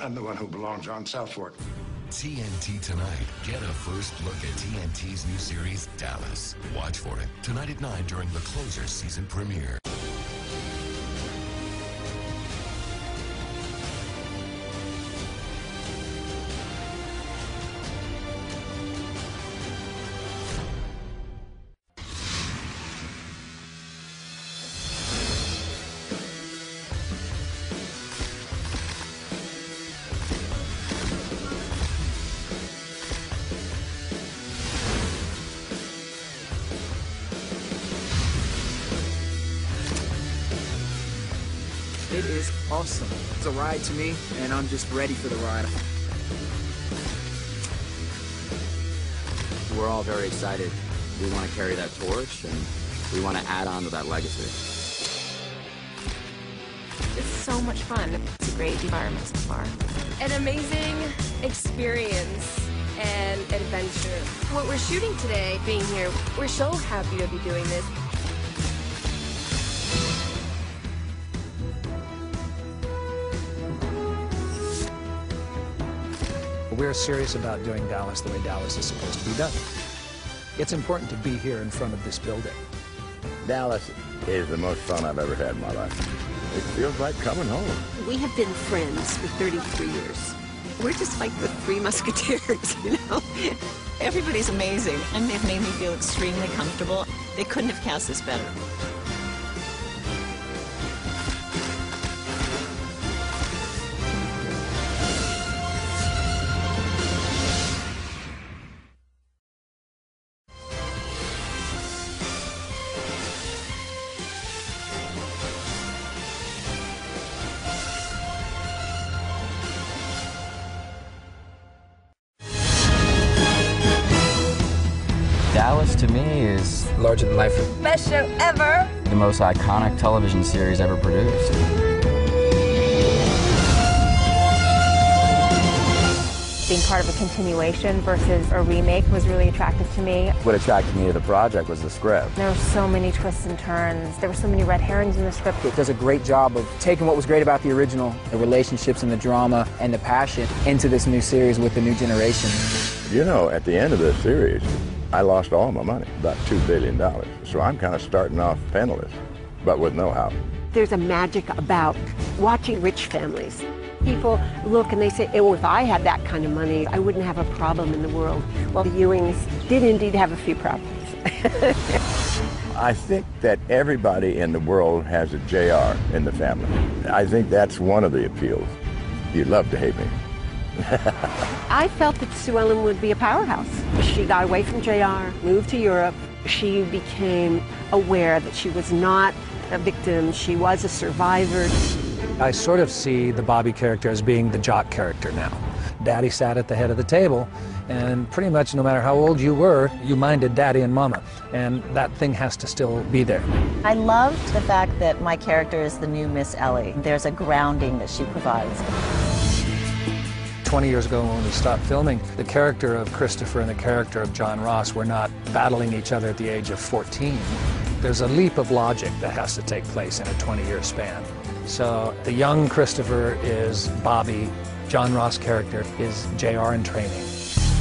I'm the one who belongs on South Fork. TNT tonight. Get a first look at TNT's new series, Dallas. Watch for it tonight at 9 during the Closer season premiere. It is awesome. It's a ride to me, and I'm just ready for the ride. We're all very excited. We want to carry that torch, and we want to add on to that legacy. It's so much fun. It's a great environment so far. An amazing experience and adventure. What we're shooting today, being here, we're so happy to be doing this. We're serious about doing Dallas the way Dallas is supposed to be done. It's important to be here in front of this building. Dallas is the most fun I've ever had in my life. It feels like coming home. We have been friends for 33 years. We're just like the Three Musketeers, you know? Everybody's amazing, and they've made me feel extremely comfortable. They couldn't have cast this better. Dallas, to me, is larger than life. Best show ever! The most iconic television series ever produced. Being part of a continuation versus a remake was really attractive to me. What attracted me to the project was the script. There were so many twists and turns. There were so many red herrings in the script. It does a great job of taking what was great about the original, the relationships and the drama and the passion, into this new series with the new generation. You know, at the end of this series, I lost all my money, about $2 billion. So I'm kind of starting off penniless, but with no house. There's a magic about watching rich families. People look and they say, oh, if I had that kind of money, I wouldn't have a problem in the world. Well, the Ewings did indeed have a few problems. I think that everybody in the world has a JR in the family. I think that's one of the appeals. You'd love to hate me. I felt that Sue Ellen would be a powerhouse. She got away from JR, moved to Europe. She became aware that she was not a victim, she was a survivor. I sort of see the Bobby character as being the jock character now. Daddy sat at the head of the table, and pretty much no matter how old you were, you minded Daddy and Mama, and that thing has to still be there. I loved the fact that my character is the new Miss Ellie. There's a grounding that she provides. 20 years ago when we stopped filming, the character of Christopher and the character of John Ross were not battling each other at the age of 14. There's a leap of logic that has to take place in a 20-year span. So the young Christopher is Bobby, John Ross' character is JR in training.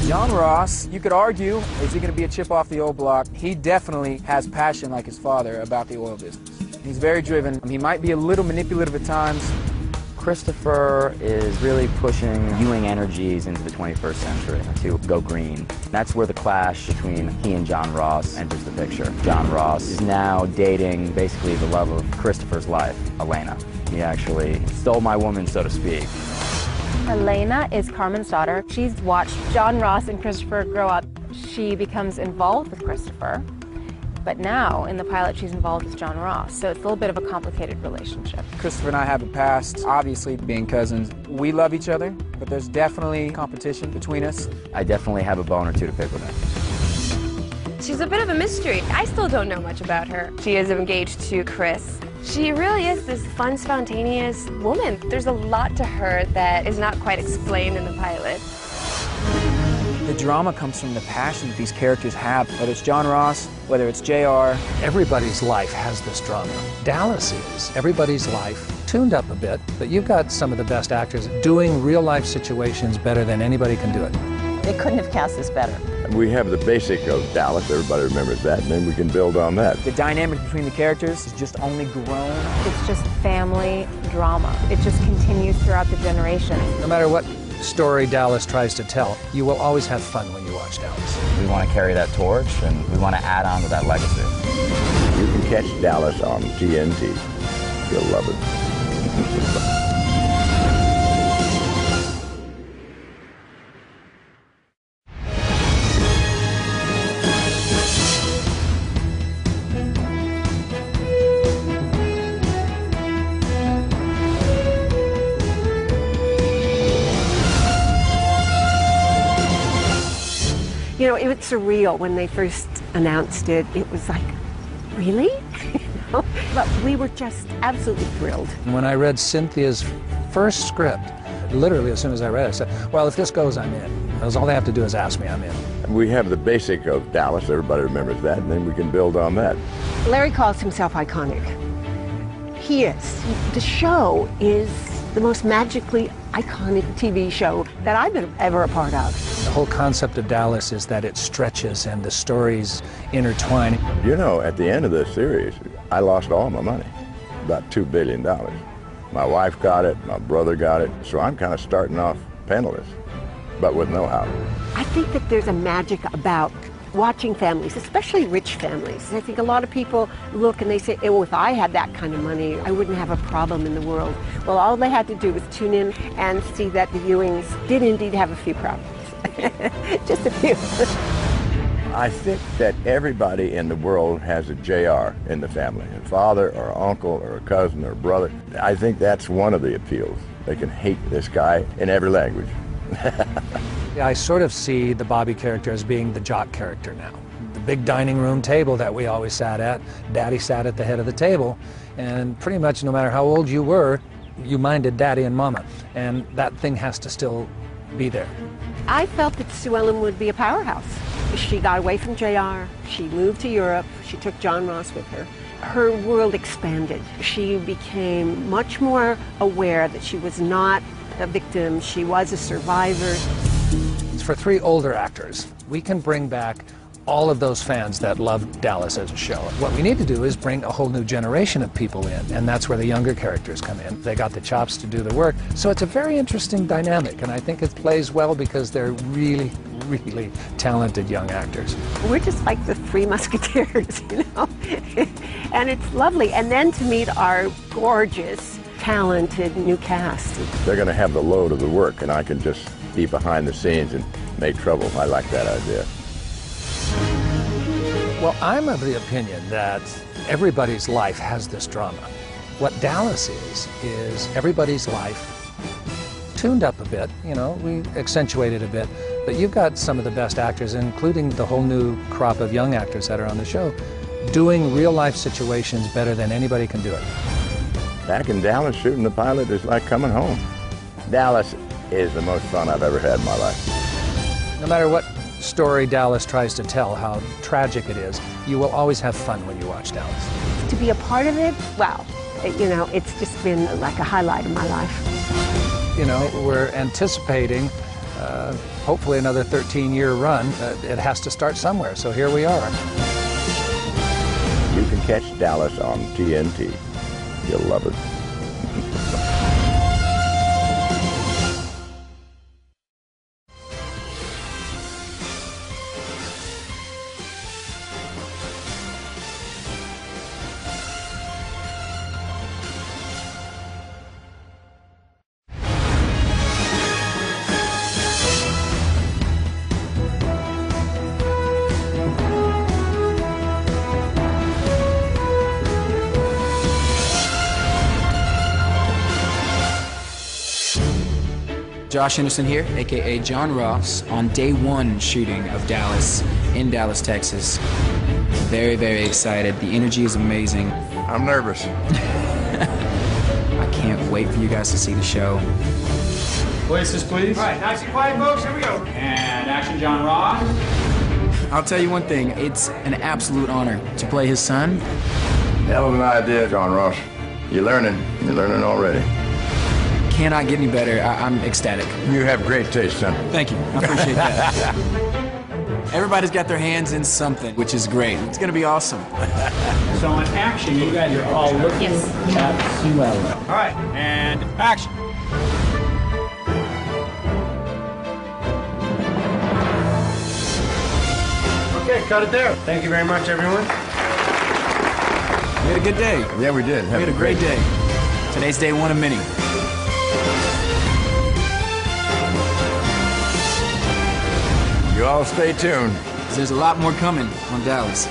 John Ross, you could argue, is he going to be a chip off the old block? He definitely has passion like his father about the oil business. He's very driven. He might be a little manipulative at times. Christopher is really pushing Ewing energies into the 21st century to go green. That's where the clash between he and John Ross enters the picture. John Ross is now dating basically the love of Christopher's life, Elena. He actually stole my woman, so to speak. Elena is Carmen's daughter. She's watched John Ross and Christopher grow up. She becomes involved with Christopher, but now in the pilot she's involved with John Ross, so it's a little bit of a complicated relationship. Christopher and I have a past, obviously being cousins. We love each other, but there's definitely competition between us. I definitely have a bone or two to pick with her. She's a bit of a mystery. I still don't know much about her. She is engaged to Chris. She really is this fun, spontaneous woman. There's a lot to her that is not quite explained in the pilot. The The drama comes from the passion that these characters have, whether it's John Ross, whether it's JR. Everybody's life has this drama. Dallas is everybody's life, tuned up a bit, but you've got some of the best actors doing real-life situations better than anybody can do it. They couldn't have cast this better. We have the basic of Dallas, everybody remembers that, and then we can build on that. The dynamic between the characters has just only grown. It's just family drama. It just continues throughout the generations. No matter what story Dallas tries to tell, you will always have fun when you watch Dallas. We want to carry that torch, and we want to add on to that legacy. You can catch Dallas on TNT. You'll love it. You know, it was surreal when they first announced it. It was like, really? You know? But we were just absolutely thrilled. When I read Cynthia's first script, literally as soon as I read it, I said, well, if this goes, I'm in. Because all they have to do is ask me, I'm in. We have the basic of Dallas, everybody remembers that, and then we can build on that. Larry calls himself iconic. He is. The show is the most magically iconic TV show that I've been ever a part of. The whole concept of Dallas is that it stretches and the stories intertwine. You know, at the end of this series, I lost all my money, about $2 billion. My wife got it, my brother got it, so I'm kind of starting off penniless, but with know-how. I think that there's a magic about watching families, especially rich families. I think a lot of people look and they say, oh, if I had that kind of money, I wouldn't have a problem in the world. Well, all they had to do was tune in and see that the Ewings did indeed have a few problems. Just a few. I think that everybody in the world has a JR in the family, a father or an uncle or a cousin or a brother. I think that's one of the appeals. They can hate this guy in every language. I sort of see the Bobby character as being the jock character now. The big dining room table that we always sat at, Daddy sat at the head of the table, and pretty much no matter how old you were, you minded Daddy and Mama, and that thing has to still be there. I felt that Sue Ellen would be a powerhouse. She got away from JR, she moved to Europe, she took John Ross with her. Her world expanded. She became much more aware that she was not a victim, she was a survivor. For three older actors, we can bring back all of those fans that loved Dallas as a show. What we need to do is bring a whole new generation of people in, and that's where the younger characters come in. They got the chops to do the work. So it's a very interesting dynamic, and I think it plays well because they're really, really talented young actors. We're just like the Three Musketeers, you know? And it's lovely. And then to meet our gorgeous, talented new cast. They're going to have the load of the work, and I can just be behind the scenes and make trouble. I like that idea. Well, I'm of the opinion that everybody's life has this drama. What Dallas is everybody's life tuned up a bit, you know, we accentuate it a bit, but you've got some of the best actors, including the whole new crop of young actors that are on the show, doing real-life situations better than anybody can do it. Back in Dallas, shooting the pilot is like coming home. Dallas is the most fun I've ever had in my life. No matter what story Dallas tries to tell, how tragic it is, you will always have fun when you watch Dallas. To be a part of it, wow, you know, it's just been like a highlight of my life. You know, we're anticipating hopefully another 13-year run. It has to start somewhere, so here we are. You can catch Dallas on TNT. You'll love it. Josh Henderson here, aka John Ross, on day one shooting of Dallas in Dallas, Texas. Very, very excited. The energy is amazing. I'm nervous. I can't wait for you guys to see the show. Places, please. All right, nice and quiet, folks. Here we go. And action, John Ross. I'll tell you one thing, it's an absolute honor to play his son. Hell of an idea, John Ross. You're learning already. Cannot get any better. I'm ecstatic. You have great taste, son. Thank you. I appreciate that. Everybody's got their hands in something, which is great. It's going to be awesome. So in action, you guys are all looking at Sue Ellen. All right, and action. Okay, cut it there. Thank you very much, everyone. We had a good day. Yeah, we did. We had a great day. Today's day one of many. You all stay tuned. There's a lot more coming on Dallas.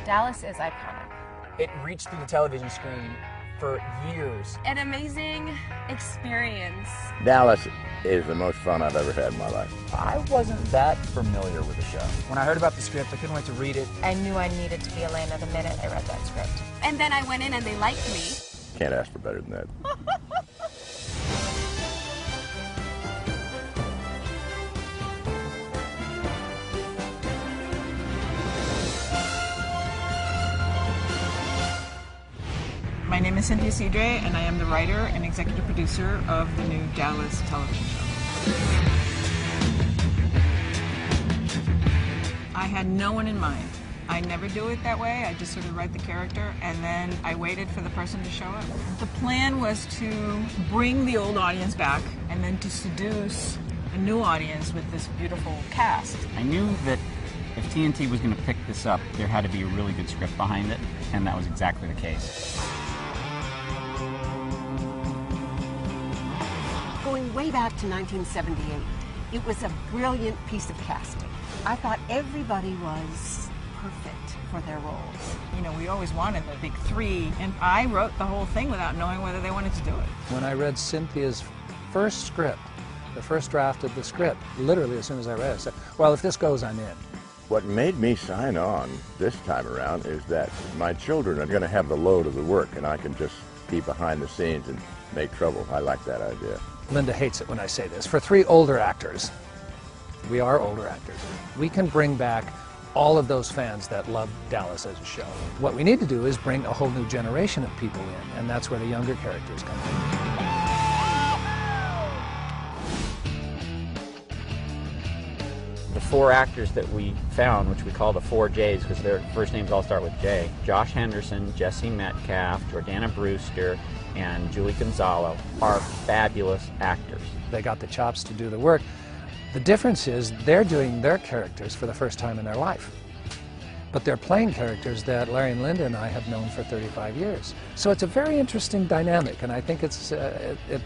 Dallas is iconic. It reached through the television screen for years. An amazing experience. Dallas is the most fun I've ever had in my life. I wasn't that familiar with the show. When I heard about the script, I couldn't wait to read it. I knew I needed to be Elena the minute I read that script. And then I went in and they liked me. Can't ask for better than that. My name is Cynthia Cedre, and I am the writer and executive producer of the new Dallas television show. I had no one in mind. I never do it that way. I just sort of write the character, and then I waited for the person to show up. The plan was to bring the old audience back, and then to seduce a new audience with this beautiful cast. I knew that if TNT was going to pick this up, there had to be a really good script behind it, and that was exactly the case. Going way back to 1978, it was a brilliant piece of casting. I thought everybody was perfect for their roles. You know, we always wanted the big three, and I wrote the whole thing without knowing whether they wanted to do it. When I read Cynthia's first script, the first draft of the script, literally as soon as I read it, I said, well, if this goes, I'm in. What made me sign on this time around is that my children are going to have the load of the work, and I can just be behind the scenes and make trouble. I like that idea. Linda hates it when I say this. For three older actors, we are older actors, we can bring back all of those fans that love Dallas as a show. What we need to do is bring a whole new generation of people in, and that's where the younger characters come in. The four actors that we found, which we call the 4 J's because their first names all start with J, Josh Henderson, Jesse Metcalf, Jordana Brewster, and Julie Gonzalo, are fabulous actors. They got the chops to do the work. The difference is they're doing their characters for the first time in their life. But they're playing characters that Larry and Linda and I have known for 35 years. So it's a very interesting dynamic, and I think it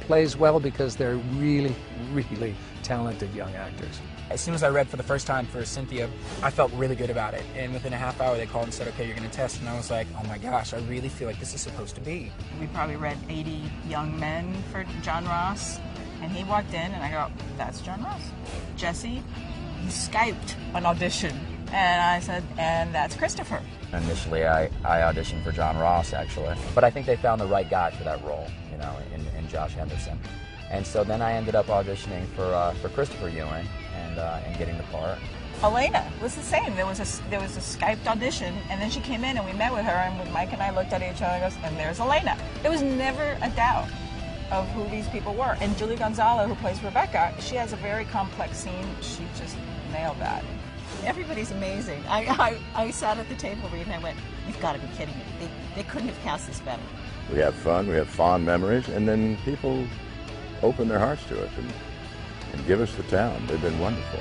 plays well because they're really, really talented young actors. As soon as I read for the first time for Cynthia, I felt really good about it. And within a half hour, they called and said, okay, you're going to test. And I was like, oh my gosh, I really feel like this is supposed to be. We probably read 80 young men for John Ross, and he walked in, and I go, that's John Ross. Jesse, he Skyped an audition, and I said, and that's Christopher. Initially, I auditioned for John Ross, actually. But I think they found the right guy for that role, you know, in Josh Henderson. And so then I ended up auditioning for Christopher Ewing and getting the part. Elena was the same. There was a Skyped audition, and then she came in, and we met with her, and Mike and I looked at each other and goes, and there's Elena. There was never a doubt of who these people were. And Julie Gonzalo, who plays Rebecca, she has a very complex scene. She just nailed that. Everybody's amazing. I sat at the table reading, and I went, you've got to be kidding me. They couldn't have cast this better. We have fun, we have fond memories, and then people open their hearts to us and give us the town. They've been wonderful.